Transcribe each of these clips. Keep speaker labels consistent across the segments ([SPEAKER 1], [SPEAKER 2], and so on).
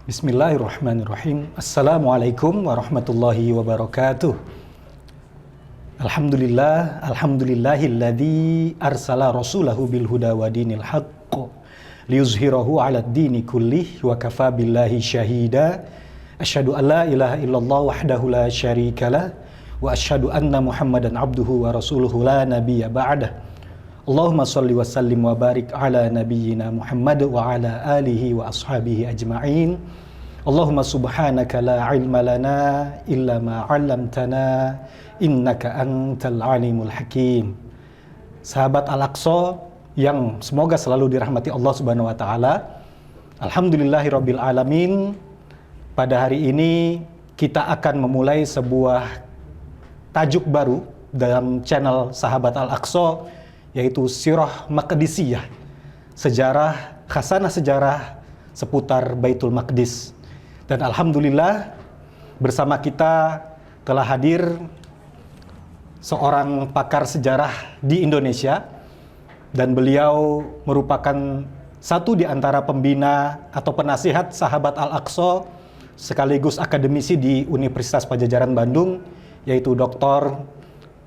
[SPEAKER 1] Bismillahirrahmanirrahim. Assalamualaikum warahmatullahi wabarakatuh. Alhamdulillahilladzi arsala rasulahu bil huda wa dinil haqq liyuzhirahu 'alad dini kullih wa kafa billahi syahida. Asyhadu an la ilaha illallah wahdahu la syarikalah wa asyhadu anna Muhammadan abduhu wa rasuluhu la nabiyya ba'dah. Allahumma shalli wa sallim wa barik ala nabiyyina Muhammad wa ala alihi wa ashabihi ajma'in. Allahumma subhanaka la ilma lana illa ma 'allamtana innaka antal alimul hakim. Sahabat Al-Aqsa yang semoga selalu dirahmati Allah Subhanahu wa taala. Alhamdulillahirabbil alamin. Pada hari ini kita akan memulai sebuah tajuk baru dalam channel Sahabat Al-Aqsa, yaitu Sirah Maqdisiyah, khasanah sejarah seputar Baitul Maqdis. Dan alhamdulillah bersama kita telah hadir seorang pakar sejarah di Indonesia, dan beliau merupakan satu di antara pembina atau penasihat Sahabat Al-Aqsa sekaligus akademisi di Universitas Padjadjaran Bandung, yaitu Dr.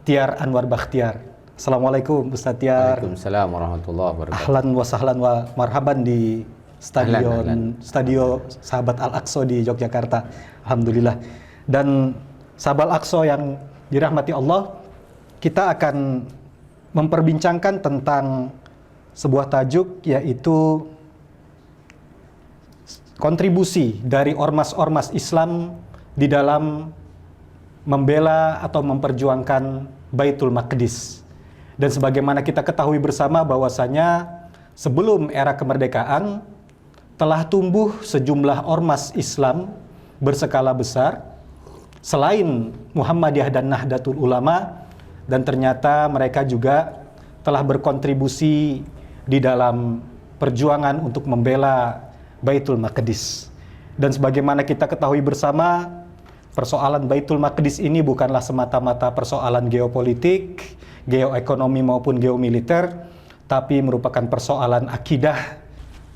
[SPEAKER 1] Tiar Anwar Bakhtiar. Assalamualaikum Ustaz Tiar.
[SPEAKER 2] Waalaikumsalam warahmatullahi wabarakatuh.
[SPEAKER 1] Ahlan wa sahlan wa marhaban di Studio Sahabat Al-Aqsa di Yogyakarta. Alhamdulillah. Dan Sahabat Al-Aqsa yang dirahmati Allah, kita akan memperbincangkan tentang sebuah tajuk, yaitu kontribusi dari ormas-ormas Islam di dalam membela atau memperjuangkan Baitul Maqdis. Dan sebagaimana kita ketahui bersama bahwasanya sebelum era kemerdekaan telah tumbuh sejumlah ormas Islam berskala besar selain Muhammadiyah dan Nahdlatul Ulama, dan ternyata mereka juga telah berkontribusi di dalam perjuangan untuk membela Baitul Maqdis. Dan sebagaimana kita ketahui bersama, persoalan Baitul Maqdis ini bukanlah semata-mata persoalan geopolitik, geoekonomi maupun geomiliter, tapi merupakan persoalan akidah,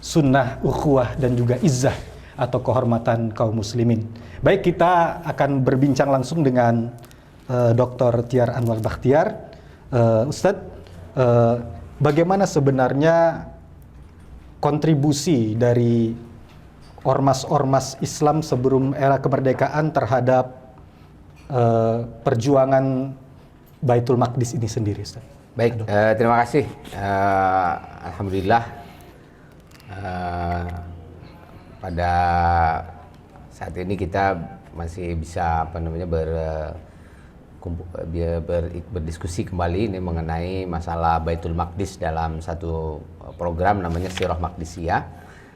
[SPEAKER 1] sunnah, ukhuwah, dan juga izzah atau kehormatan kaum muslimin. Baik, kita akan berbincang langsung dengan Dr. Tiar Anwar Bakhtiar. Ustadz, bagaimana sebenarnya kontribusi dari ormas-ormas Islam sebelum era kemerdekaan terhadap perjuangan Baitul Maqdis ini sendiri, Ustaz?
[SPEAKER 2] Baik, terima kasih. Alhamdulillah, pada saat ini kita masih bisa berdiskusi kembali ini mengenai masalah Baitul Maqdis dalam satu program namanya Sirah Maqdisiyah.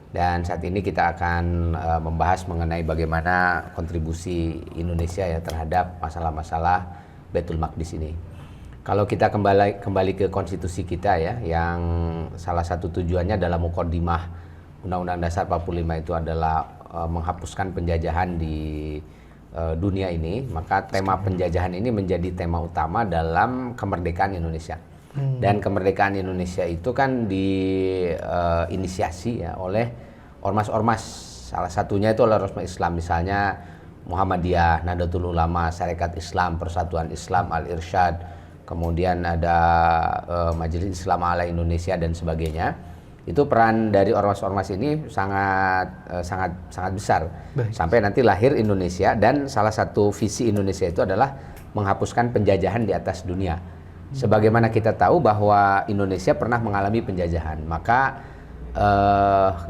[SPEAKER 2] Dan saat ini kita akan membahas mengenai bagaimana kontribusi Indonesia ya terhadap masalah-masalah Baitul Maqdis ini. Kalau kita kembali ke konstitusi kita ya, yang salah satu tujuannya dalam muqaddimah Undang-Undang Dasar 45 itu adalah menghapuskan penjajahan di dunia ini, maka tema penjajahan ini menjadi tema utama dalam kemerdekaan Indonesia. Dan kemerdekaan Indonesia itu kan diinisiasi ya oleh ormas-ormas, salah satunya itu oleh ormas Islam, misalnya Muhammadiyah, Nahdlatul Ulama, Sarekat Islam, Persatuan Islam, Al-Irsyad, kemudian ada Majelis Islam Ala Indonesia dan sebagainya. Itu peran dari ormas-ormas ini sangat besar. Baik. Sampai nanti lahir Indonesia, dan salah satu visi Indonesia itu adalah menghapuskan penjajahan di atas dunia. Sebagaimana kita tahu bahwa Indonesia pernah mengalami penjajahan, maka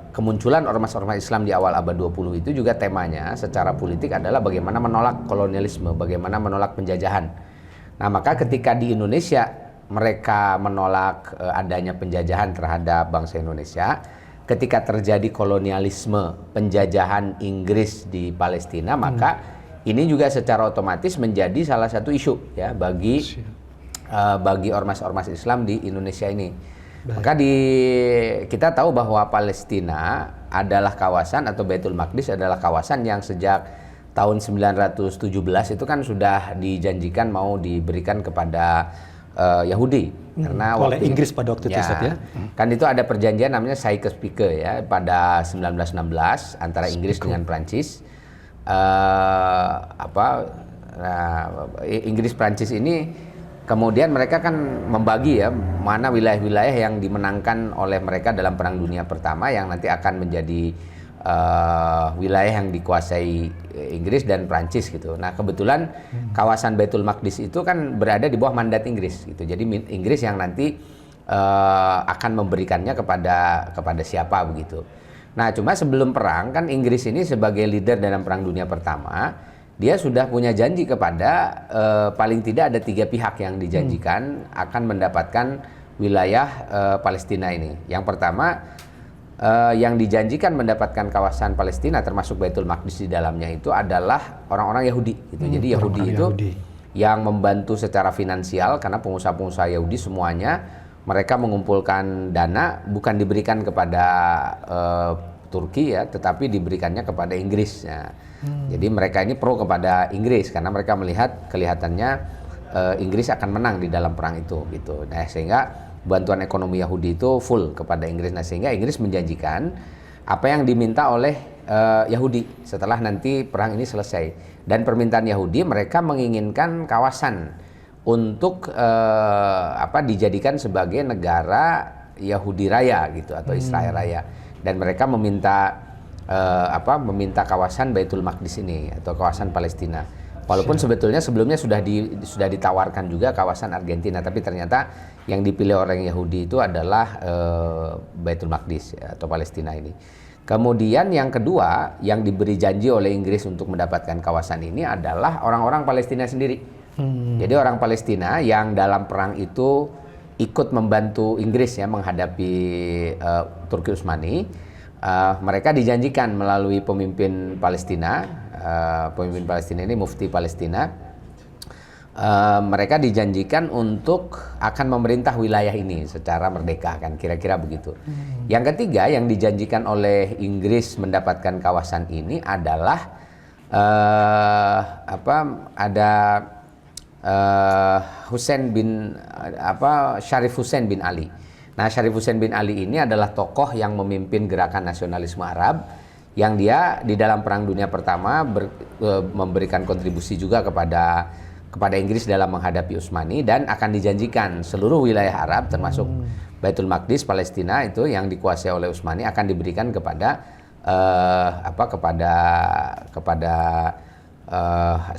[SPEAKER 2] kemunculan ormas-ormas Islam di awal abad 20 itu juga temanya secara politik adalah bagaimana menolak kolonialisme, bagaimana menolak penjajahan. Nah, maka ketika di Indonesia mereka menolak adanya penjajahan terhadap bangsa Indonesia, ketika terjadi kolonialisme, penjajahan Inggris di Palestina, maka ini juga secara otomatis menjadi salah satu isu ya bagi ormas-ormas Islam di Indonesia ini. Baik. Maka kita tahu bahwa Palestina adalah kawasan, atau Baitul Maqdis adalah kawasan yang sejak tahun 917 itu kan sudah dijanjikan mau diberikan kepada Yahudi. Karena
[SPEAKER 1] oleh
[SPEAKER 2] waktu
[SPEAKER 1] Inggris pada waktu itu, Ustaz, ya.
[SPEAKER 2] Kan itu ada perjanjian namanya Sykes-Picot ya pada 1916 antara Inggris dengan Prancis. Inggris Prancis ini kemudian mereka kan membagi ya mana wilayah-wilayah yang dimenangkan oleh mereka dalam Perang Dunia Pertama yang nanti akan menjadi wilayah yang dikuasai Inggris dan Prancis gitu. Nah kebetulan kawasan Baitul Maqdis itu kan berada di bawah mandat Inggris gitu. Jadi Inggris yang nanti akan memberikannya kepada siapa begitu. Nah cuma sebelum perang kan Inggris ini sebagai leader dalam Perang Dunia Pertama dia sudah punya janji kepada paling tidak ada 3 pihak yang dijanjikan akan mendapatkan wilayah Palestina ini. Yang pertama yang dijanjikan mendapatkan kawasan Palestina termasuk Baitul Maqdis di dalamnya itu adalah orang-orang Yahudi gitu. Jadi Yahudi itu yang membantu secara finansial karena pengusaha-pengusaha Yahudi semuanya mereka mengumpulkan dana bukan diberikan kepada Turki ya, tetapi diberikannya kepada Inggris. Ya. Jadi mereka ini pro kepada Inggris karena mereka melihat kelihatannya Inggris akan menang di dalam perang itu gitu. Nah, sehingga bantuan ekonomi Yahudi itu full kepada Inggris. Nah, sehingga Inggris menjanjikan apa yang diminta oleh Yahudi setelah nanti perang ini selesai. Dan permintaan Yahudi mereka menginginkan kawasan untuk dijadikan sebagai negara Yahudi Raya gitu atau Israel Raya. Dan mereka meminta kawasan Baitul Maqdis ini atau kawasan Palestina. Walaupun sebetulnya sebelumnya sudah ditawarkan juga kawasan Argentina, tapi ternyata yang dipilih orang Yahudi itu adalah Baitul Maqdis ya, atau Palestina ini. Kemudian yang kedua yang diberi janji oleh Inggris untuk mendapatkan kawasan ini adalah orang-orang Palestina sendiri. Jadi orang Palestina yang dalam perang itu ikut membantu Inggris ya menghadapi Turki Utsmani. Mereka dijanjikan melalui pemimpin Palestina ini Mufti Palestina, mereka dijanjikan untuk akan memerintah wilayah ini secara merdeka kan kira-kira begitu. Yang ketiga yang dijanjikan oleh Inggris mendapatkan kawasan ini adalah Syarif Hussein bin Ali. Nah, Syarif Hussein bin Ali ini adalah tokoh yang memimpin gerakan nasionalisme Arab yang dia di dalam Perang Dunia Pertama memberikan kontribusi juga kepada Inggris dalam menghadapi Utsmani dan akan dijanjikan seluruh wilayah Arab termasuk Baitul Maqdis Palestina itu yang dikuasai oleh Utsmani akan diberikan kepada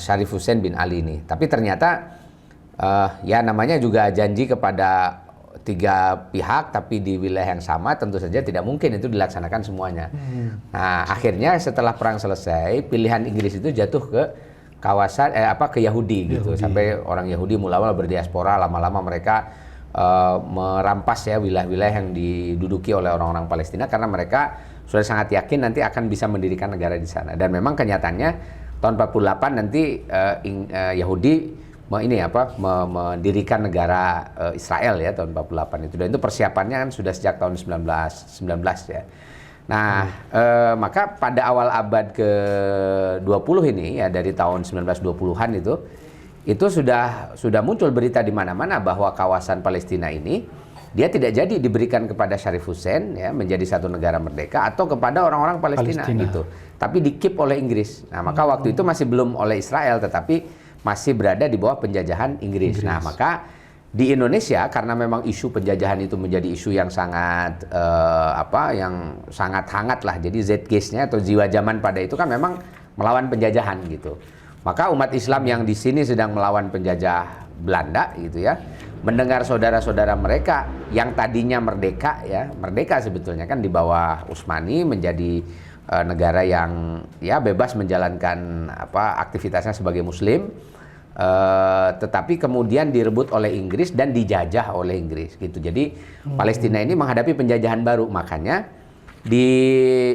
[SPEAKER 2] Syarif Hussein bin Ali ini. Tapi ternyata ya namanya juga janji kepada 3 pihak tapi di wilayah yang sama tentu saja tidak mungkin itu dilaksanakan semuanya. Nah, akhirnya setelah perang selesai, pilihan Inggris itu jatuh ke kawasan ke Yahudi gitu. Sampai orang Yahudi mula-mula berdiaspora, lama-lama mereka merampas ya wilayah-wilayah yang diduduki oleh orang-orang Palestina karena mereka sudah sangat yakin nanti akan bisa mendirikan negara di sana. Dan memang kenyataannya tahun 48 nanti Yahudi mendirikan negara Israel ya tahun 48 itu, dan itu persiapannya kan sudah sejak tahun 1919 ya. Nah, maka pada awal abad ke-20 ini ya dari tahun 1920-an itu sudah muncul berita di mana-mana bahwa kawasan Palestina ini dia tidak jadi diberikan kepada Syarif Hussein ya menjadi satu negara merdeka atau kepada orang-orang Palestina gitu, tapi di-keep oleh Inggris. Nah, maka waktu itu masih belum oleh Israel tetapi masih berada di bawah penjajahan Inggris. Nah, maka di Indonesia karena memang isu penjajahan itu menjadi isu yang sangat yang sangat hangat lah. Jadi zeitgeist-nya atau jiwa zaman pada itu kan memang melawan penjajahan gitu. Maka umat Islam yang di sini sedang melawan penjajah Belanda gitu ya, mendengar saudara-saudara mereka yang tadinya merdeka sebetulnya kan di bawah Utsmani menjadi negara yang ya bebas menjalankan aktivitasnya sebagai Muslim. Tetapi kemudian direbut oleh Inggris dan dijajah oleh Inggris gitu. Jadi Palestina ini menghadapi penjajahan baru. Makanya di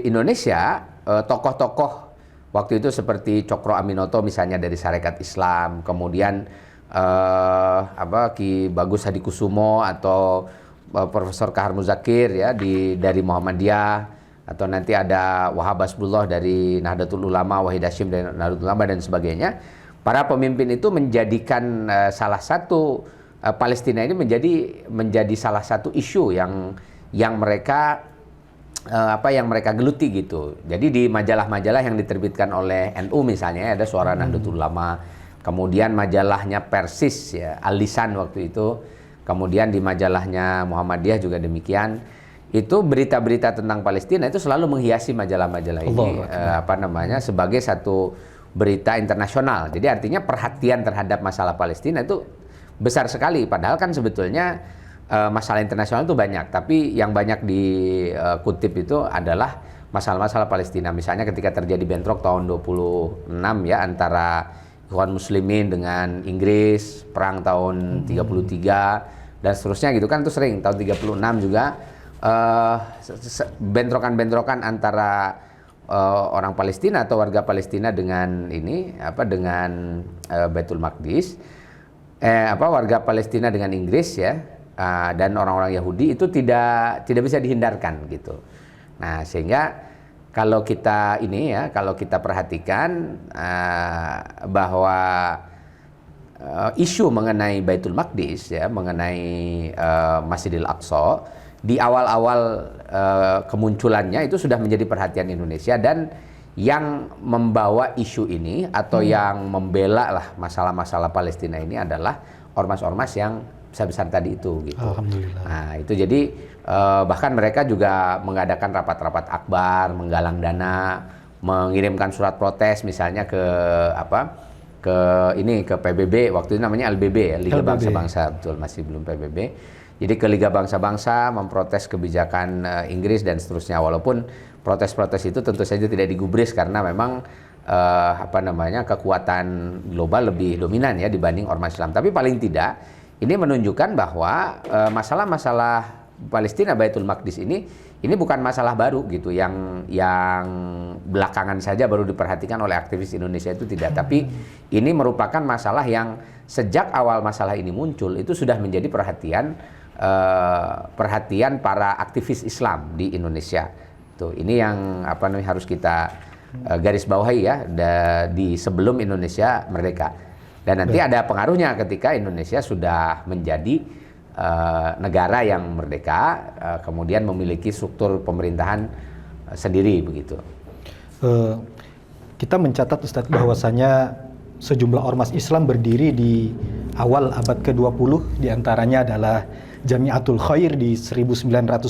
[SPEAKER 2] Indonesia tokoh-tokoh waktu itu seperti Cokro Aminoto misalnya dari Sarekat Islam, kemudian Ki Bagus Hadikusumo atau Profesor Kahar Muzakir ya dari Muhammadiyah, atau nanti ada Wahab Hasbullah dari Nahdlatul Ulama, Wahid Hasyim dari Nahdlatul Ulama dan sebagainya. Para pemimpin itu menjadikan salah satu Palestina ini menjadi salah satu isu yang mereka yang mereka geluti gitu. Jadi di majalah-majalah yang diterbitkan oleh NU misalnya ada Suara Nahdlatul Ulama, kemudian majalahnya Persis ya, Al-Lisan waktu itu, kemudian di majalahnya Muhammadiyah juga demikian. Itu berita-berita tentang Palestina itu selalu menghiasi majalah-majalah ini sebagai satu berita internasional. Jadi artinya perhatian terhadap masalah Palestina itu besar sekali, padahal kan sebetulnya masalah internasional itu banyak, tapi yang banyak dikutip itu adalah masalah-masalah Palestina. Misalnya ketika terjadi bentrok tahun 26 ya antara Ikhwan Muslimin dengan Inggris, perang tahun 33 dan seterusnya gitu kan, itu sering tahun 36 juga bentrokan-bentrokan antara orang Palestina atau warga Palestina dengan Baitul Maqdis, warga Palestina dengan Inggris ya. Dan orang-orang Yahudi itu tidak bisa dihindarkan gitu. Nah, sehingga kalau kita perhatikan bahwa isu mengenai Baitul Maqdis ya, mengenai Masjidil Aqsa di awal-awal kemunculannya itu sudah menjadi perhatian Indonesia, dan yang membawa isu ini atau yang membela lah masalah-masalah Palestina ini adalah ormas-ormas yang besar-besar tadi itu gitu.
[SPEAKER 1] Alhamdulillah.
[SPEAKER 2] Nah, itu jadi bahkan mereka juga mengadakan rapat-rapat akbar, menggalang dana, mengirimkan surat protes misalnya ke PBB, waktu itu namanya LBB ya, Liga Bangsa-Bangsa, betul, masih belum PBB. Jadi ke Liga Bangsa-Bangsa memprotes kebijakan Inggris dan seterusnya, walaupun protes-protes itu tentu saja tidak digubris karena memang kekuatan global lebih dominan ya dibanding ormas Islam. Tapi paling tidak ini menunjukkan bahwa masalah-masalah Palestina Baitul Maqdis ini bukan masalah baru gitu yang belakangan saja baru diperhatikan oleh aktivis Indonesia, itu tidak, tapi ini merupakan masalah yang sejak awal masalah ini muncul itu sudah menjadi perhatian para aktivis Islam di Indonesia. Tuh, ini yang harus kita garis bawahi ya di sebelum Indonesia merdeka. Dan nanti ada pengaruhnya ketika Indonesia sudah menjadi negara yang merdeka, kemudian memiliki struktur pemerintahan sendiri begitu.
[SPEAKER 1] Kita mencatat Ustadz bahwasanya sejumlah ormas Islam berdiri di awal abad ke-20, diantaranya adalah Jamiatul Khair di 1901,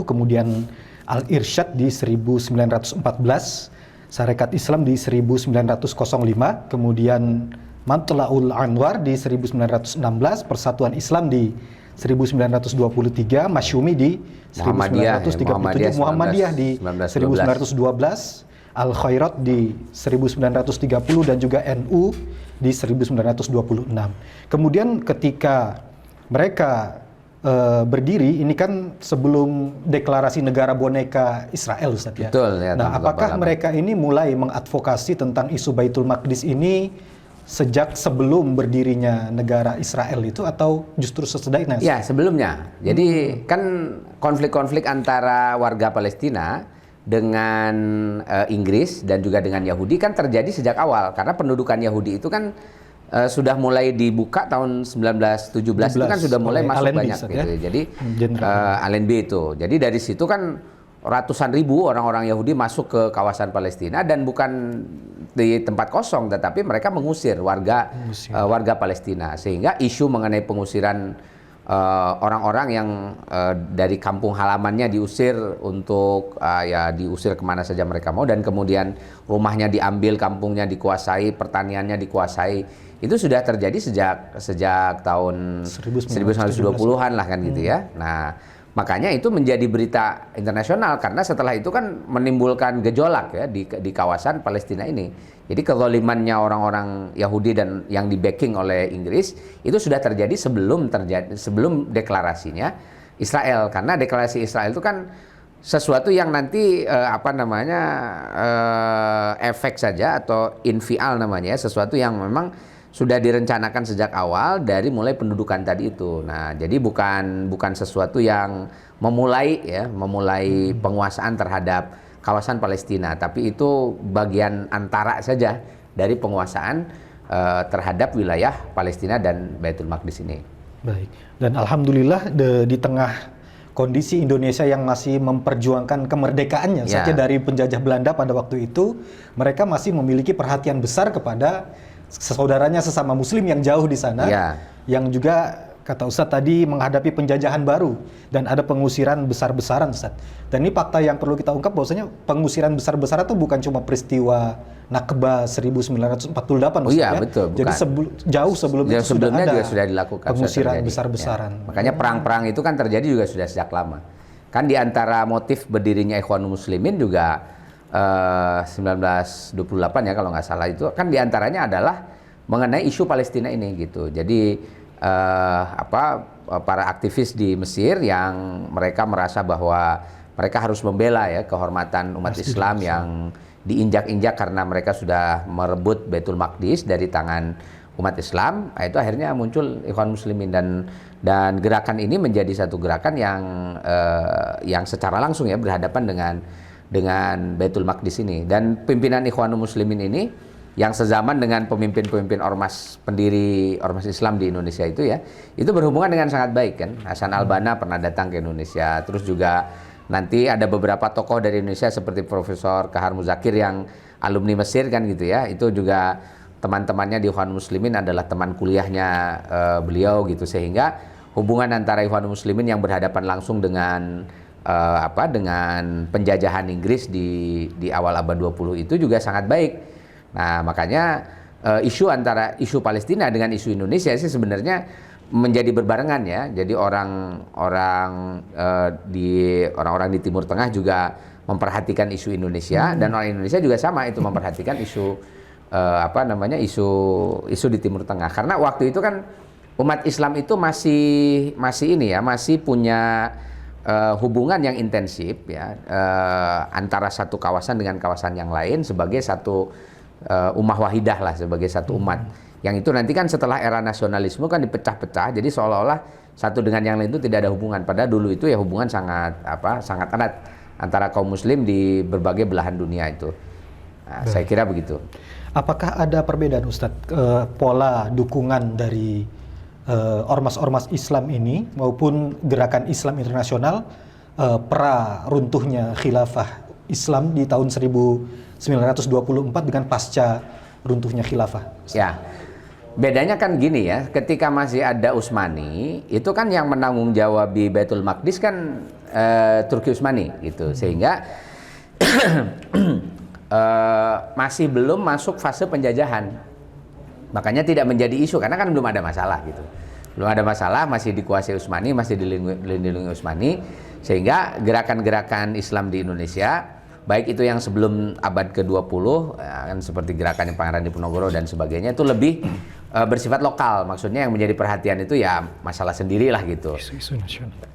[SPEAKER 1] kemudian Al-Irsyad di 1914, Sarekat Islam di 1905, kemudian Matla'ul Anwar di 1916, Persatuan Islam di 1923, Masyumi di 1937, Muhammadiyah di 1912, Al-Khairat di 1930, dan juga NU di 1926. Kemudian ketika mereka berdiri, ini kan sebelum deklarasi negara boneka Israel, Ustaz ya.
[SPEAKER 2] Betul, ya.
[SPEAKER 1] Nah, apakah mereka ini mulai mengadvokasi tentang isu Baitul Maqdis ini sejak sebelum berdirinya negara Israel itu, atau justru sesudahnya?
[SPEAKER 2] Ya, sebelumnya. Jadi kan konflik-konflik antara warga Palestina dengan Inggris dan juga dengan Yahudi kan terjadi sejak awal, karena pendudukan Yahudi itu kan sudah mulai dibuka tahun 1917 itu kan sudah mulai masuk
[SPEAKER 1] Allenby,
[SPEAKER 2] banyak gitu.
[SPEAKER 1] Ya?
[SPEAKER 2] Jadi Allenby itu. Jadi dari situ kan ratusan ribu orang-orang Yahudi masuk ke kawasan Palestina, dan bukan di tempat kosong, tetapi mereka mengusir warga Palestina, sehingga isu mengenai pengusiran orang-orang yang dari kampung halamannya diusir untuk diusir kemana saja mereka mau, dan kemudian rumahnya diambil, kampungnya dikuasai, pertaniannya dikuasai, itu sudah terjadi sejak tahun 1920-an lah kan gitu ya. Nah, makanya itu menjadi berita internasional, karena setelah itu kan menimbulkan gejolak ya di kawasan Palestina ini. Jadi kezalimannya orang-orang Yahudi dan yang di-backing oleh Inggris itu sudah terjadi sebelum deklarasinya Israel, karena deklarasi Israel itu kan sesuatu yang nanti efek saja atau infial namanya, sesuatu yang memang sudah direncanakan sejak awal dari mulai pendudukan tadi itu. Nah, jadi bukan sesuatu yang memulai penguasaan terhadap kawasan Palestina, tapi itu bagian antara saja dari penguasaan terhadap wilayah Palestina dan Baitul Maqdis ini.
[SPEAKER 1] Baik. Dan alhamdulillah di tengah kondisi Indonesia yang masih memperjuangkan kemerdekaannya
[SPEAKER 2] Ya.
[SPEAKER 1] saja dari penjajah Belanda pada waktu itu, mereka masih memiliki perhatian besar kepada saudaranya sesama Muslim yang jauh di sana,
[SPEAKER 2] Ya.
[SPEAKER 1] yang juga kata Ustadz tadi menghadapi penjajahan baru dan ada pengusiran besar-besaran, Ustadz. Dan ini fakta yang perlu kita ungkap bahwasanya pengusiran besar-besaran itu bukan cuma peristiwa Nakba 1948, Ustadz,
[SPEAKER 2] Oh iya,
[SPEAKER 1] ya.
[SPEAKER 2] betul,
[SPEAKER 1] Jadi
[SPEAKER 2] bukan.
[SPEAKER 1] jauh sebelum itu sudah
[SPEAKER 2] Sebelumnya
[SPEAKER 1] ada
[SPEAKER 2] juga sudah dilakukan, sudah
[SPEAKER 1] pengusiran
[SPEAKER 2] terjadi.
[SPEAKER 1] besar-besaran.
[SPEAKER 2] Ya. Makanya perang-perang itu kan terjadi juga sudah sejak lama. Kan di antara motif berdirinya Ikhwanul Muslimin juga 1928 ya kalau nggak salah, itu kan diantaranya adalah mengenai isu Palestina ini gitu. Jadi para aktivis di Mesir yang mereka merasa bahwa mereka harus membela ya kehormatan umat Islam yang diinjak-injak karena mereka sudah merebut Baitul Maqdis dari tangan umat Islam. Nah, itu akhirnya muncul Ikhwan Muslimin dan gerakan ini menjadi satu gerakan yang secara langsung ya berhadapan dengan Baitul Maqdis ini. Dan pimpinan Ikhwanul Muslimin ini yang sezaman dengan pemimpin-pemimpin pendiri ormas Islam di Indonesia itu ya, itu berhubungan dengan sangat baik kan. Hasan Al-Banna pernah datang ke Indonesia, terus juga nanti ada beberapa tokoh dari Indonesia seperti Profesor Kahar Muzakir yang alumni Mesir kan gitu ya, itu juga teman-temannya di Ikhwanul Muslimin adalah teman kuliahnya beliau gitu, sehingga hubungan antara Ikhwanul Muslimin yang berhadapan langsung dengan dengan penjajahan Inggris di awal abad 20 itu juga sangat baik. Nah, makanya antara isu Palestina dengan isu Indonesia sih sebenarnya menjadi berbarengan ya. Jadi orang-orang di Timur Tengah juga memperhatikan isu Indonesia dan orang Indonesia juga sama itu memperhatikan isu isu di Timur Tengah. Karena waktu itu kan umat Islam itu masih punya hubungan yang intensif ya antara satu kawasan dengan kawasan yang lain sebagai satu ummah wahidah lah, sebagai satu umat. Yang itu nanti kan setelah era nasionalisme kan dipecah-pecah, jadi seolah-olah satu dengan yang lain itu tidak ada hubungan. Padahal dulu itu ya hubungan sangat erat antara kaum muslim di berbagai belahan dunia itu. Nah, saya kira begitu.
[SPEAKER 1] Apakah ada perbedaan Ustadz pola dukungan dari ormas-ormas Islam ini maupun gerakan Islam internasional pra runtuhnya khilafah Islam di tahun 1924 dengan pasca runtuhnya khilafah?
[SPEAKER 2] Ya, bedanya kan gini ya, ketika masih ada Utsmani, itu kan yang menanggung jawab di Baitul Maqdis kan Turki Utsmani gitu, sehingga masih belum masuk fase penjajahan. Makanya tidak menjadi isu karena kan belum ada masalah gitu. Belum ada masalah, masih dikuasai Utsmani, masih dilindungi Utsmani, sehingga gerakan-gerakan Islam di Indonesia baik itu yang sebelum abad ke-20 kan seperti gerakan Pangeran Diponegoro dan sebagainya itu lebih bersifat lokal. Maksudnya yang menjadi perhatian itu ya masalah sendirilah gitu.
[SPEAKER 1] Isu-isu nasional.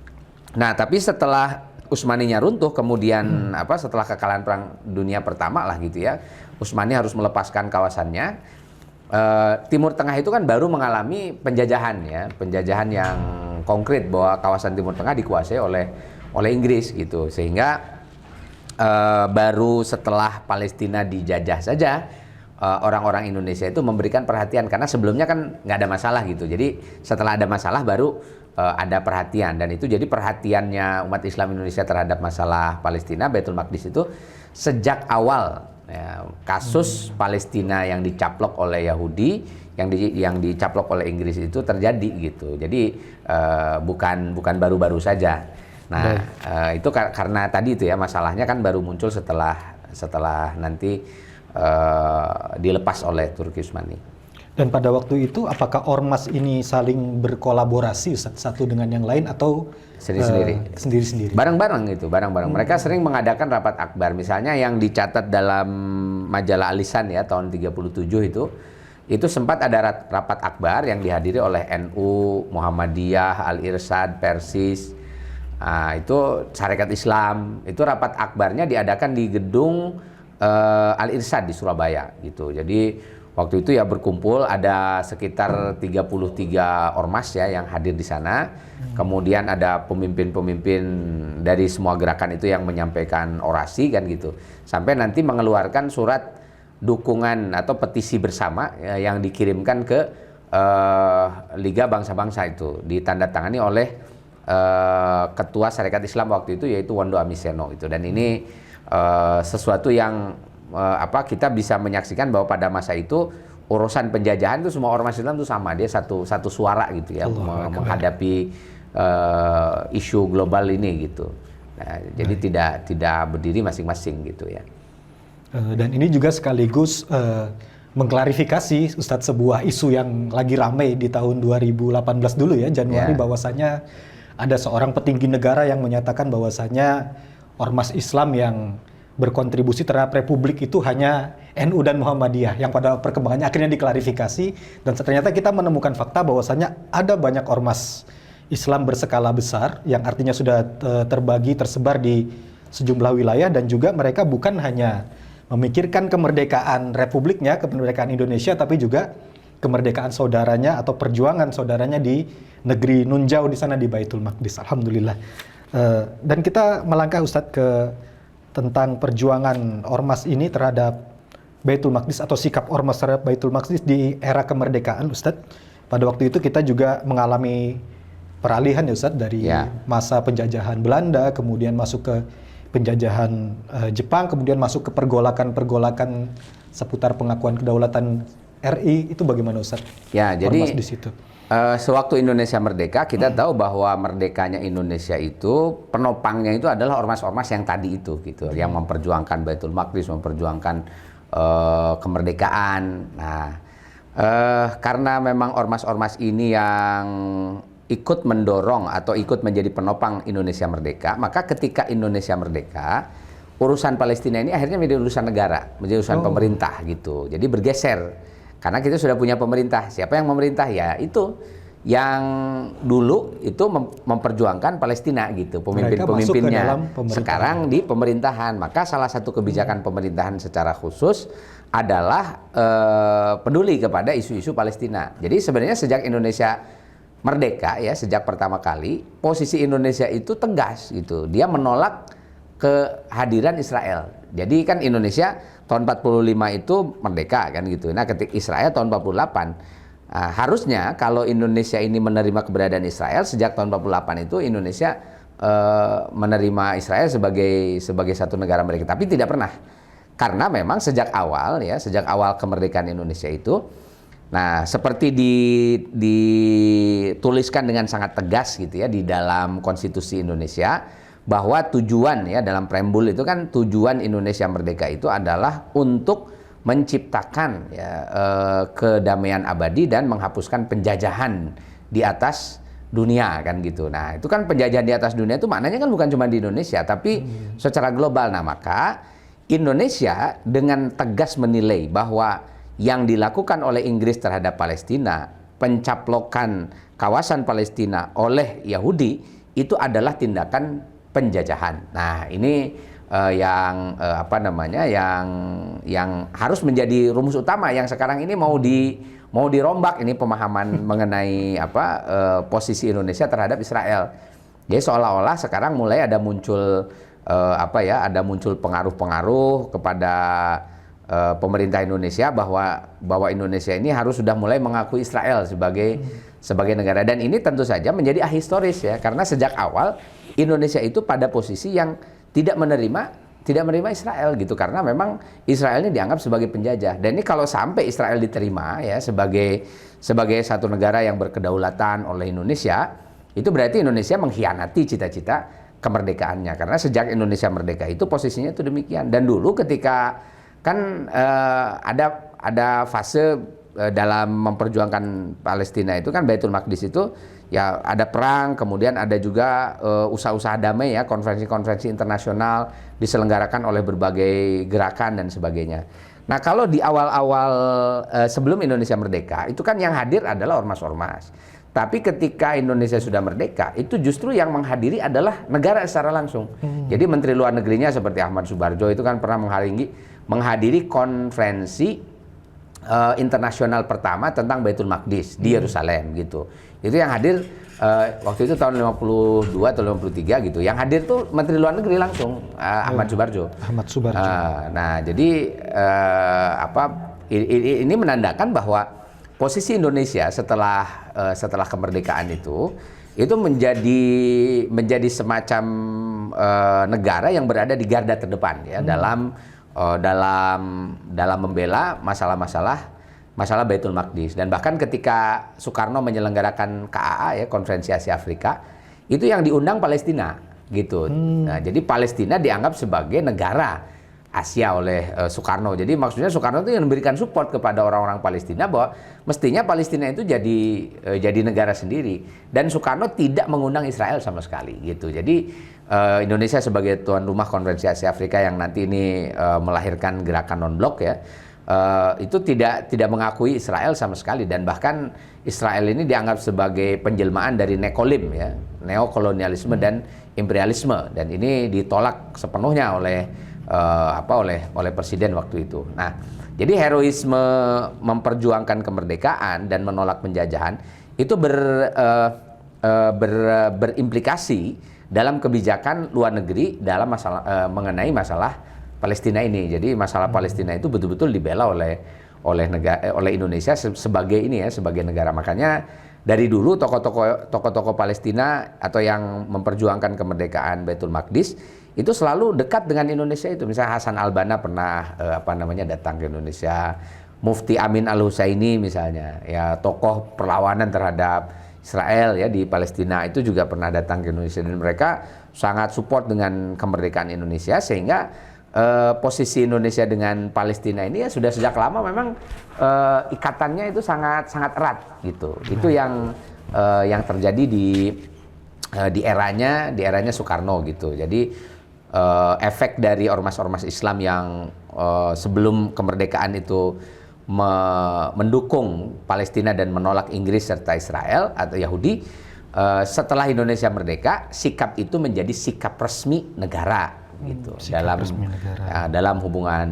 [SPEAKER 2] Nah, tapi setelah Utsmaninya runtuh, kemudian setelah kekalahan Perang Dunia Pertama lah gitu ya, Utsmani harus melepaskan kawasannya. Timur Tengah itu kan baru mengalami penjajahan yang konkret bahwa kawasan Timur Tengah dikuasai oleh Inggris gitu, sehingga baru setelah Palestina dijajah saja orang-orang Indonesia itu memberikan perhatian, karena sebelumnya kan nggak ada masalah gitu. Jadi setelah ada masalah baru ada perhatian, dan itu jadi perhatiannya umat Islam Indonesia terhadap masalah Palestina, Baitul Maqdis itu sejak awal ya, kasus Palestina yang dicaplok oleh Yahudi, yang dicaplok oleh Inggris itu terjadi gitu. Jadi bukan baru-baru saja. Nah, itu karena tadi itu ya masalahnya kan baru muncul setelah nanti dilepas oleh Turki Utsmani.
[SPEAKER 1] Dan pada waktu itu apakah ormas ini saling berkolaborasi satu dengan yang lain atau sendiri-sendiri?
[SPEAKER 2] Bareng-bareng gitu, bareng-bareng. Mereka sering mengadakan rapat akbar. Misalnya yang dicatat dalam majalah Al-Lisan ya tahun 37 itu sempat ada rapat akbar yang dihadiri oleh NU, Muhammadiyah, Al-Irsyad, Persis. Nah, itu Sarekat Islam. Itu rapat akbarnya diadakan di gedung Al-Irsyad di Surabaya gitu. Jadi waktu itu ya berkumpul ada sekitar 33 ormas ya yang hadir di sana. Kemudian ada pemimpin-pemimpin dari semua gerakan itu yang menyampaikan orasi kan gitu. Sampai nanti mengeluarkan surat dukungan atau petisi bersama ya, yang dikirimkan ke Liga Bangsa-Bangsa itu ditandatangani oleh Ketua Sarekat Islam waktu itu, yaitu Wondo Amiseno itu. Dan ini sesuatu yang kita bisa menyaksikan bahwa pada masa itu urusan penjajahan itu semua ormas Islam itu sama, dia satu suara gitu ya, menghadapi isu global ini gitu. Nah, jadi tidak berdiri masing-masing gitu ya.
[SPEAKER 1] Dan ini juga sekaligus mengklarifikasi Ustadz sebuah isu yang lagi ramai di tahun 2018 dulu ya, Januari, bahwasanya ada seorang petinggi negara yang menyatakan bahwasanya ormas Islam yang berkontribusi terhadap Republik itu hanya NU dan Muhammadiyah, yang pada perkembangannya akhirnya diklarifikasi, dan ternyata kita menemukan fakta bahwasanya ada banyak ormas Islam berskala besar yang artinya sudah terbagi, tersebar di sejumlah wilayah, dan juga mereka bukan hanya memikirkan kemerdekaan Republiknya, kemerdekaan Indonesia, tapi juga kemerdekaan saudaranya atau perjuangan saudaranya di negeri Nunjau di sana di Baitul Maqdis. Alhamdulillah. Dan kita melangkah Ustadz ke tentang perjuangan ormas ini terhadap Baitul Maqdis atau sikap ormas terhadap Baitul Maqdis di era kemerdekaan Ustadz. Pada waktu itu kita juga mengalami peralihan ya Ustadz dari masa penjajahan Belanda, kemudian masuk ke penjajahan Jepang, kemudian masuk ke pergolakan seputar pengakuan kedaulatan RI. Itu bagaimana Ustadz?
[SPEAKER 2] Ya,
[SPEAKER 1] ormas
[SPEAKER 2] jadi
[SPEAKER 1] di situ.
[SPEAKER 2] Sewaktu Indonesia merdeka, kita tahu bahwa merdekanya Indonesia itu penopangnya itu adalah ormas-ormas yang tadi itu gitu, yang memperjuangkan Baitul Maqdis, memperjuangkan kemerdekaan. Nah, karena memang ormas-ormas ini yang ikut mendorong atau ikut menjadi penopang Indonesia merdeka, maka ketika Indonesia merdeka, urusan Palestina ini akhirnya menjadi urusan negara, menjadi urusan pemerintah gitu. Jadi bergeser, karena kita sudah punya pemerintah. Siapa yang memerintah? Ya itu yang dulu itu memperjuangkan Palestina gitu, pemimpin-pemimpinnya. Sekarang di pemerintahan, maka salah satu kebijakan pemerintahan secara khusus adalah peduli kepada isu-isu Palestina. Jadi sebenarnya sejak Indonesia merdeka ya, sejak pertama kali posisi Indonesia itu tegas gitu. Dia menolak kehadiran Israel. Jadi kan Indonesia tahun 45 itu merdeka kan gitu. Nah, ketika Israel tahun 48. Harusnya kalau Indonesia ini menerima keberadaan Israel sejak tahun 48 itu Indonesia menerima Israel sebagai satu negara mereka, tapi tidak pernah. Karena memang sejak awal kemerdekaan Indonesia itu, nah seperti dituliskan dengan sangat tegas gitu ya di dalam konstitusi Indonesia, bahwa tujuan ya dalam preambul itu kan tujuan Indonesia merdeka itu adalah untuk menciptakan ya, kedamaian abadi dan menghapuskan penjajahan di atas dunia kan gitu. Nah itu kan penjajahan di atas dunia itu maknanya kan bukan cuma di Indonesia tapi secara global. Nah maka Indonesia dengan tegas menilai bahwa yang dilakukan oleh Inggris terhadap Palestina, pencaplokan kawasan Palestina oleh Yahudi, itu adalah tindakan penjajahan. Nah ini yang harus menjadi rumus utama yang sekarang ini mau dirombak ini pemahaman mengenai posisi Indonesia terhadap Israel. Jadi seolah-olah sekarang mulai ada muncul pengaruh-pengaruh kepada pemerintah Indonesia bahwa Indonesia ini harus sudah mulai mengakui Israel sebagai negara, dan ini tentu saja menjadi ahistoris ya, karena sejak awal Indonesia itu pada posisi yang tidak menerima Israel gitu, karena memang Israel ini dianggap sebagai penjajah. Dan ini kalau sampai Israel diterima ya sebagai satu negara yang berkedaulatan oleh Indonesia, itu berarti Indonesia mengkhianati cita-cita kemerdekaannya, karena sejak Indonesia merdeka itu posisinya itu demikian. Dan dulu ketika kan ada fase dalam memperjuangkan Palestina itu kan Baitul Maqdis itu ya ada perang, kemudian ada juga usaha-usaha damai ya, konferensi-konferensi internasional diselenggarakan oleh berbagai gerakan dan sebagainya. Nah kalau di awal-awal sebelum Indonesia merdeka itu kan yang hadir adalah ormas-ormas. Tapi ketika Indonesia sudah merdeka, itu justru yang menghadiri adalah negara secara langsung. Jadi Menteri Luar Negerinya seperti Ahmad Subarjo itu kan pernah menghadiri konferensi internasional pertama tentang Baitul Maqdis di Yerusalem gitu. Itu yang hadir waktu itu tahun 52 atau 53 gitu. Yang hadir tuh Menteri Luar Negeri langsung Ahmad Subarjo.
[SPEAKER 1] Ahmad Subarjo.
[SPEAKER 2] Nah, jadi ini menandakan bahwa posisi Indonesia setelah kemerdekaan itu menjadi semacam negara yang berada di garda terdepan ya dalam membela masalah Baitul Maqdis. Dan bahkan ketika Soekarno menyelenggarakan KAA ya, Konferensi Asia Afrika, itu yang diundang Palestina gitu. Nah, jadi Palestina dianggap sebagai negara Asia oleh Soekarno. Jadi maksudnya Soekarno itu yang memberikan support kepada orang-orang Palestina bahwa mestinya Palestina itu jadi negara sendiri, dan Soekarno tidak mengundang Israel sama sekali gitu. Jadi Indonesia sebagai tuan rumah Konferensi Asia Afrika yang nanti ini melahirkan gerakan non-blok ya, itu tidak mengakui Israel sama sekali, dan bahkan Israel ini dianggap sebagai penjelmaan dari nekolim ya, neokolonialisme dan imperialisme, dan ini ditolak sepenuhnya oleh presiden waktu itu. Nah, jadi heroisme memperjuangkan kemerdekaan dan menolak penjajahan itu berimplikasi dalam kebijakan luar negeri dalam mengenai masalah Palestina ini. Jadi masalah Palestina itu betul-betul dibela oleh Indonesia sebagai negara. Makanya dari dulu tokoh-tokoh Palestina atau yang memperjuangkan kemerdekaan Baitul Maqdis itu selalu dekat dengan Indonesia itu. Misalnya Hasan Al-Banna pernah datang ke Indonesia. Mufti Amin Al-Husaini misalnya, ya tokoh perlawanan terhadap Israel ya di Palestina, itu juga pernah datang ke Indonesia, dan mereka sangat support dengan kemerdekaan Indonesia, sehingga posisi Indonesia dengan Palestina ini ya sudah sejak lama memang ikatannya itu sangat erat gitu. Itu yang terjadi di eranya Soekarno gitu. Jadi efek dari ormas-ormas Islam yang sebelum kemerdekaan itu mendukung Palestina dan menolak Inggris serta Israel atau Yahudi, setelah Indonesia merdeka, sikap itu menjadi sikap resmi negara gitu dalam hubungan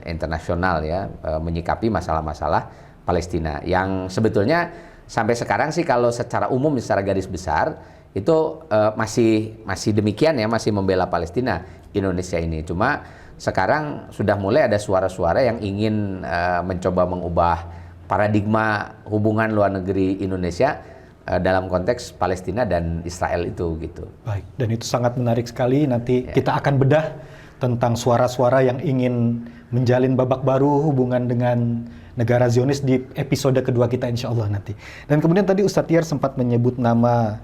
[SPEAKER 2] internasional ya, menyikapi masalah-masalah Palestina yang sebetulnya sampai sekarang sih kalau secara umum secara garis besar itu masih demikian ya, masih membela Palestina Indonesia ini. Cuma sekarang sudah mulai ada suara-suara yang ingin mencoba mengubah paradigma hubungan luar negeri Indonesia dalam konteks Palestina dan Israel itu gitu.
[SPEAKER 1] Baik, dan itu sangat menarik sekali. Nanti kita akan bedah tentang suara-suara yang ingin menjalin babak baru hubungan dengan negara Zionis di episode kedua kita insya Allah nanti. Dan kemudian tadi Ustadz Tiar sempat menyebut nama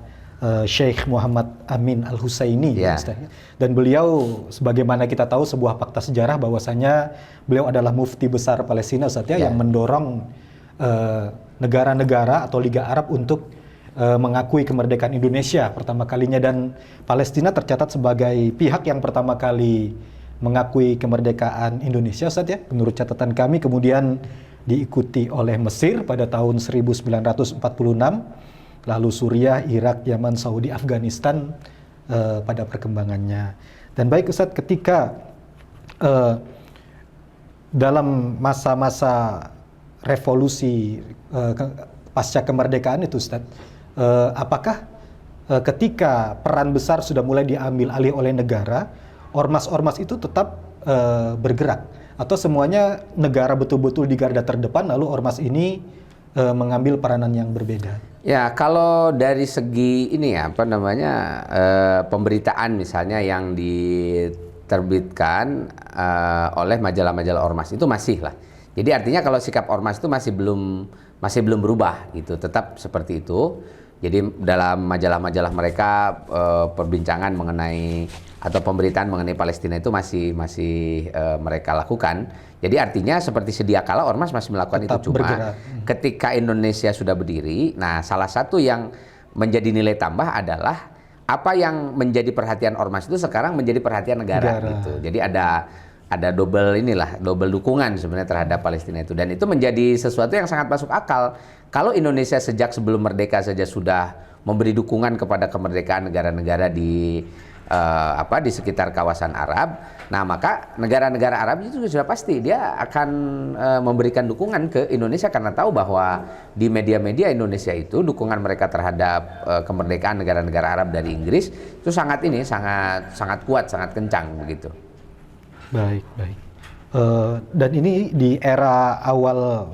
[SPEAKER 1] Sheikh Muhammad Amin Al-Husaini, dan beliau sebagaimana kita tahu sebuah fakta sejarah bahwasanya beliau adalah mufti besar Palestina, Ustadz yang mendorong negara-negara atau Liga Arab untuk mengakui kemerdekaan Indonesia pertama kalinya, dan Palestina tercatat sebagai pihak yang pertama kali mengakui kemerdekaan Indonesia, Ustadz ya, menurut catatan kami. Kemudian diikuti oleh Mesir pada tahun 1946, lalu Suriah, Irak, Yaman, Saudi, Afghanistan pada perkembangannya. Dan baik Ustadz, ketika dalam masa-masa revolusi pasca kemerdekaan itu Ustadz, apakah ketika peran besar sudah mulai diambil alih oleh negara, ormas-ormas itu tetap bergerak? Atau semuanya negara betul-betul di garda terdepan, lalu ormas ini mengambil peranan yang berbeda?
[SPEAKER 2] Ya, kalau dari segi ini ya, pemberitaan misalnya yang diterbitkan oleh majalah-majalah ormas itu masih lah. Jadi artinya kalau sikap ormas itu masih belum berubah gitu, tetap seperti itu. Jadi dalam majalah-majalah mereka perbincangan mengenai atau pemberitaan mengenai Palestina itu masih mereka lakukan. Jadi artinya seperti sedia kala ormas masih melakukan tetap itu. Cuma bergerak. Ketika Indonesia sudah berdiri, nah salah satu yang menjadi nilai tambah adalah apa yang menjadi perhatian ormas itu sekarang menjadi perhatian negara. Gitu. Jadi ada double dukungan sebenarnya terhadap Palestina itu, dan itu menjadi sesuatu yang sangat masuk akal. Kalau Indonesia sejak sebelum merdeka saja sudah memberi dukungan kepada kemerdekaan negara-negara di sekitar kawasan Arab, nah maka negara-negara Arab itu sudah pasti dia akan memberikan dukungan ke Indonesia, karena tahu bahwa di media-media Indonesia itu dukungan mereka terhadap kemerdekaan negara-negara Arab dari Inggris itu sangat kuat, sangat kencang begitu.
[SPEAKER 1] Baik. Dan ini di era awal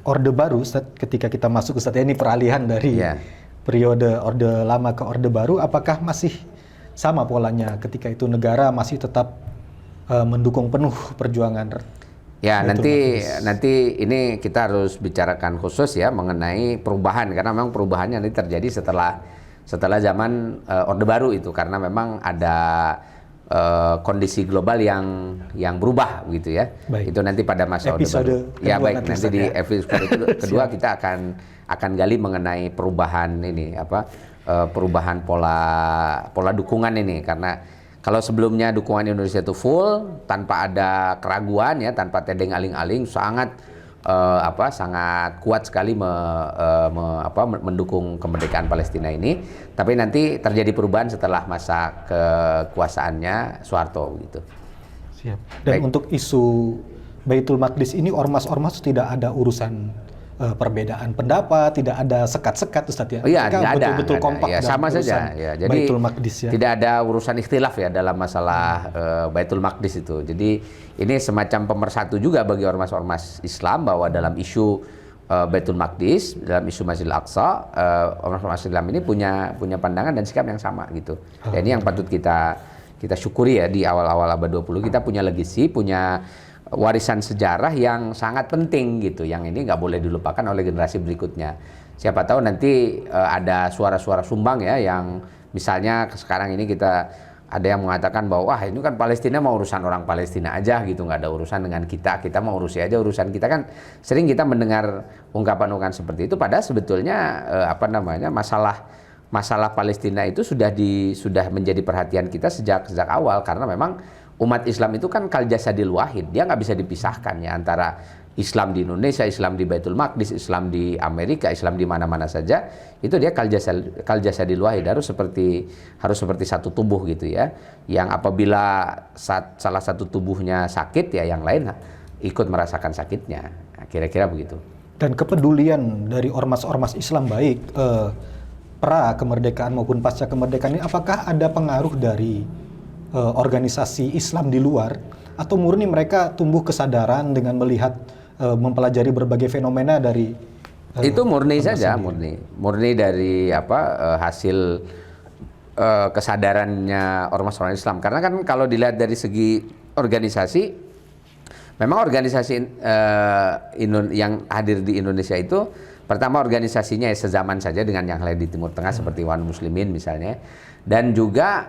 [SPEAKER 1] Orde Baru, Ustaz, ketika kita masuk, Ustaz, ya, ini peralihan dari periode Orde Lama ke Orde Baru, apakah masih sama polanya ketika itu negara masih tetap mendukung penuh perjuangan?
[SPEAKER 2] Ya, nanti ini kita harus bicarakan khusus ya mengenai perubahan, karena memang perubahannya nanti terjadi setelah zaman Orde Baru itu, karena memang ada kondisi global yang berubah gitu ya.
[SPEAKER 1] Baik.
[SPEAKER 2] Itu nanti pada masa Orde Baru. Ya baik, nanti di episode kedua kita akan gali mengenai perubahan ini perubahan pola dukungan ini, karena kalau sebelumnya dukungan Indonesia itu full tanpa ada keraguan ya, tanpa tedeng aling-aling, sangat kuat sekali mendukung kemerdekaan Palestina ini. Tapi nanti terjadi perubahan setelah masa kekuasaannya Soeharto gitu.
[SPEAKER 1] Siap. Dan baik. Untuk isu Baitul Maqdis ini ormas-ormas tidak ada urusan perbedaan pendapat, tidak ada sekat-sekat, Ustaz ya.
[SPEAKER 2] Iya, tidak ada.
[SPEAKER 1] Betul-betul kompak
[SPEAKER 2] ya, sama saja. Ya, jadi
[SPEAKER 1] Baitul Maqdis ya.
[SPEAKER 2] Tidak ada urusan ikhtilaf ya dalam masalah Baitul Maqdis itu. Jadi ini semacam pemersatu juga bagi ormas-ormas Islam bahwa dalam isu Baitul Maqdis, dalam isu Masjidil Aqsa, ormas-ormas Islam ini punya pandangan dan sikap yang sama gitu. Dan ini yang patut kita syukuri ya, di awal-awal abad 20 kita punya legacy, punya warisan sejarah yang sangat penting gitu, yang ini nggak boleh dilupakan oleh generasi berikutnya. Siapa tahu nanti ada suara-suara sumbang ya, yang misalnya sekarang ini kita ada yang mengatakan bahwa wah ini kan Palestina mau urusan orang Palestina aja gitu, nggak ada urusan dengan kita mau urusi aja urusan kita. Kan sering kita mendengar ungkapan-ungkapan seperti itu, padahal sebetulnya masalah Palestina itu sudah menjadi perhatian kita sejak awal, karena memang umat Islam itu kan kal jasadil wahid, dia nggak bisa dipisahkan ya, antara Islam di Indonesia, Islam di Baitul Maqdis, Islam di Amerika, Islam di mana-mana saja, itu dia kal jasadil wahid, harus seperti satu tubuh gitu ya, yang apabila salah satu tubuhnya sakit ya yang lain ikut merasakan sakitnya, nah, kira-kira begitu.
[SPEAKER 1] Dan kepedulian dari ormas-ormas Islam baik pra kemerdekaan maupun pasca kemerdekaan ini, apakah ada pengaruh dari organisasi Islam di luar, atau murni mereka tumbuh kesadaran dengan melihat mempelajari berbagai fenomena dari
[SPEAKER 2] itu murni saja sendiri. murni dari hasil kesadarannya ormas-ormas Islam, karena kan kalau dilihat dari segi organisasi, memang organisasi yang hadir di Indonesia itu pertama organisasinya ya sezaman saja dengan yang lain di Timur Tengah seperti Ikhwanul Muslimin misalnya. Dan juga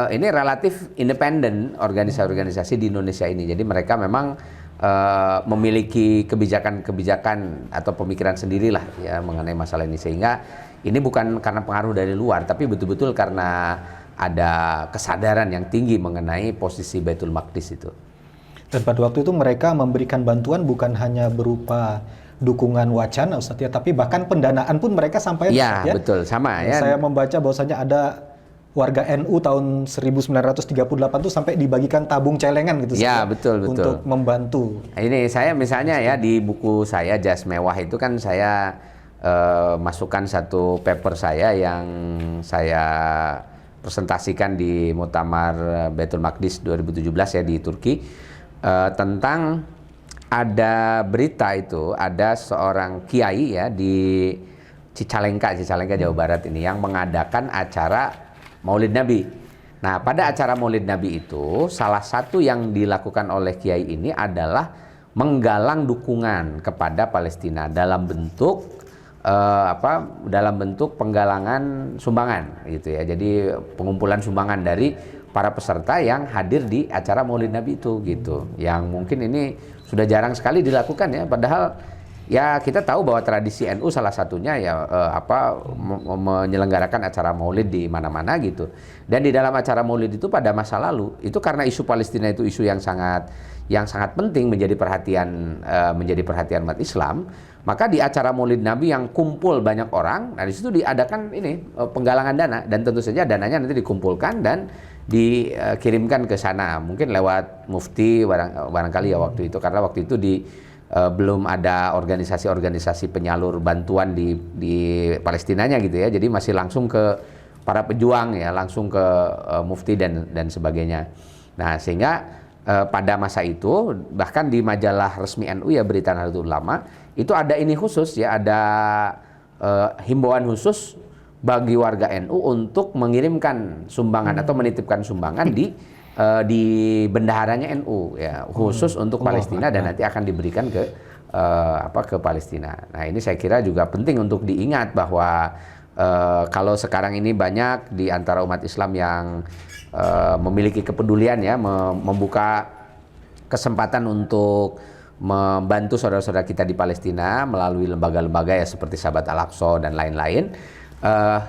[SPEAKER 2] ini relatif independen organisasi-organisasi di Indonesia ini. Jadi mereka memang memiliki kebijakan-kebijakan atau pemikiran sendirilah ya mengenai masalah ini. Sehingga ini bukan karena pengaruh dari luar, tapi betul-betul karena ada kesadaran yang tinggi mengenai posisi Baitul Maqdis itu.
[SPEAKER 1] Dan pada waktu itu mereka memberikan bantuan bukan hanya berupa dukungan wacana, Ustaz ya, tapi bahkan pendanaan pun mereka sampaikan.
[SPEAKER 2] Ya, betul, sama ya.
[SPEAKER 1] Saya membaca bahwasanya ada warga NU tahun 1938 itu sampai dibagikan tabung celengan gitu.
[SPEAKER 2] Ya, betul.
[SPEAKER 1] Untuk membantu.
[SPEAKER 2] Ini saya misalnya ya di buku saya Jas Mewah itu kan saya masukkan satu paper saya yang saya presentasikan di Muktamar Baitul Maqdis 2017 ya di Turki, tentang ada berita itu ada seorang kiai ya di Cicalengka Jawa Barat ini yang mengadakan acara Maulid Nabi. Nah, pada acara Maulid Nabi itu salah satu yang dilakukan oleh kiai ini adalah menggalang dukungan kepada Palestina dalam bentuk penggalangan sumbangan gitu ya. Jadi pengumpulan sumbangan dari para peserta yang hadir di acara Maulid Nabi itu gitu. Yang mungkin ini sudah jarang sekali dilakukan ya, padahal ya kita tahu bahwa tradisi NU salah satunya ya menyelenggarakan acara Maulid di mana-mana gitu. Dan di dalam acara Maulid itu pada masa lalu itu karena isu Palestina itu isu yang sangat penting menjadi perhatian umat Islam, maka di acara Maulid Nabi yang kumpul banyak orang, nah di situ diadakan ini penggalangan dana, dan tentu saja dananya nanti dikumpulkan dan dikirimkan ke sana, mungkin lewat mufti barangkali ya waktu itu, karena waktu itu belum ada organisasi-organisasi penyalur bantuan di Palestinanya gitu ya, jadi masih langsung ke para pejuang ya, langsung ke mufti dan sebagainya. Nah, sehingga pada masa itu, bahkan di majalah resmi NU ya, Berita Nahdlatul Ulama, itu ada ini khusus ya, ada himbauan khusus bagi warga NU untuk mengirimkan sumbangan atau menitipkan sumbangan di bendaharanya NU ya, khusus untuk Palestina, dan nanti akan diberikan ke ke Palestina. Nah, ini saya kira juga penting untuk diingat bahwa kalau sekarang ini banyak di antara umat Islam yang memiliki kepedulian ya, membuka kesempatan untuk membantu saudara-saudara kita di Palestina melalui lembaga-lembaga ya seperti Sahabat Al-Aqsa dan lain-lain.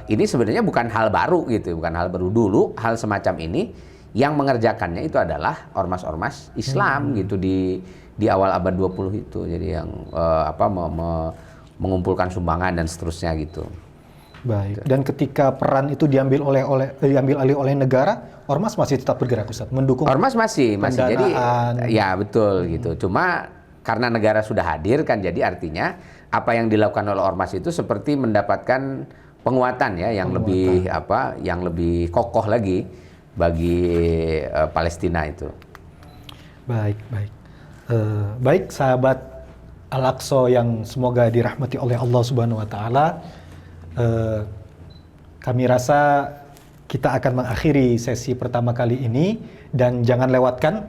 [SPEAKER 2] Ini sebenarnya bukan hal baru gitu, bukan hal baru. Dulu hal semacam ini yang mengerjakannya itu adalah ormas-ormas Islam gitu di awal abad 20 itu. Jadi yang mengumpulkan sumbangan dan seterusnya gitu.
[SPEAKER 1] Baik. Dan ketika peran itu diambil alih oleh negara, ormas masih tetap bergerak, Ustaz, mendukung.
[SPEAKER 2] Ormas masih jadi
[SPEAKER 1] pendanaan.
[SPEAKER 2] ya betul gitu. Cuma karena negara sudah hadir kan, jadi artinya apa yang dilakukan oleh ormas itu seperti mendapatkan penguatan ya yang lebih kokoh lagi bagi Palestina itu.
[SPEAKER 1] Baik. Baik sahabat Al-Aqsa yang semoga dirahmati oleh Allah Subhanahu wa taala. Kami rasa kita akan mengakhiri sesi pertama kali ini, dan jangan lewatkan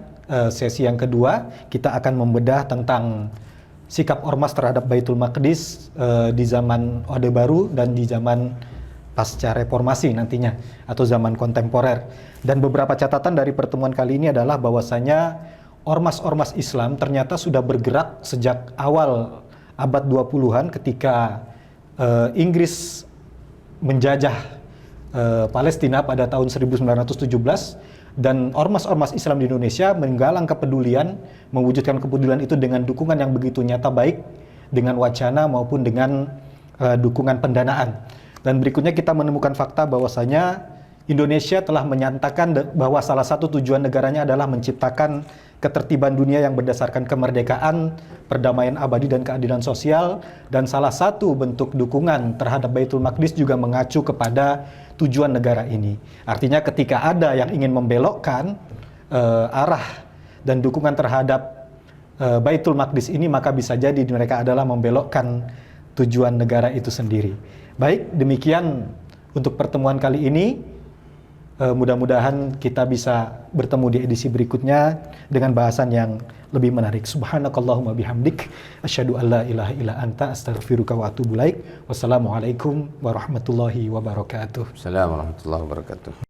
[SPEAKER 1] sesi yang kedua. Kita akan membedah tentang sikap ormas terhadap Baitul Maqdis di zaman Orde Baru dan di zaman pasca reformasi nantinya atau zaman kontemporer. Dan beberapa catatan dari pertemuan kali ini adalah bahwasanya ormas-ormas Islam ternyata sudah bergerak sejak awal abad 20-an ketika Inggris menjajah Palestina pada tahun 1917, dan ormas-ormas Islam di Indonesia menggalang kepedulian, mewujudkan kepedulian itu dengan dukungan yang begitu nyata, baik dengan wacana maupun dengan dukungan pendanaan. Dan berikutnya kita menemukan fakta bahwasanya Indonesia telah menyatakan bahwa salah satu tujuan negaranya adalah menciptakan ketertiban dunia yang berdasarkan kemerdekaan, perdamaian abadi, dan keadilan sosial. Dan salah satu bentuk dukungan terhadap Baitul Maqdis juga mengacu kepada tujuan negara ini. Artinya ketika ada yang ingin membelokkan arah dan dukungan terhadap Baitul Maqdis ini, maka bisa jadi mereka adalah membelokkan tujuan negara itu sendiri. Baik, demikian untuk pertemuan kali ini. Mudah-mudahan kita bisa bertemu di edisi berikutnya dengan bahasan yang lebih menarik. Subhanakallahumma bihamdik, asyhadu an la ilaha illa anta, astaghfiruka wa atubu ilaik. Wassalamualaikum warahmatullahi wabarakatuh.
[SPEAKER 2] Assalamualaikum warahmatullahi wabarakatuh.